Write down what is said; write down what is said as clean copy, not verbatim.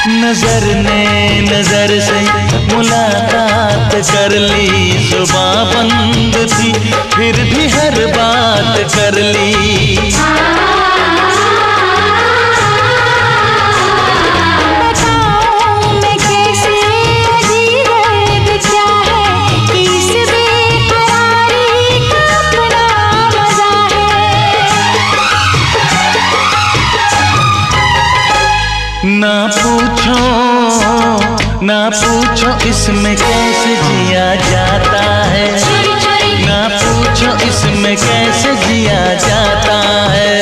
नजर ने नजर से मुलाकात कर ली, जुबां बंद थी फिर भी हर बात कर ली। बताऊं मैं कैसे अजीब दर्द क्या है, कि इस बेकरारी का अपना मजा है। ना पूछो इसमें कैसे जिया जाता है, ना पूछो इसमें कैसे जिया जाता है।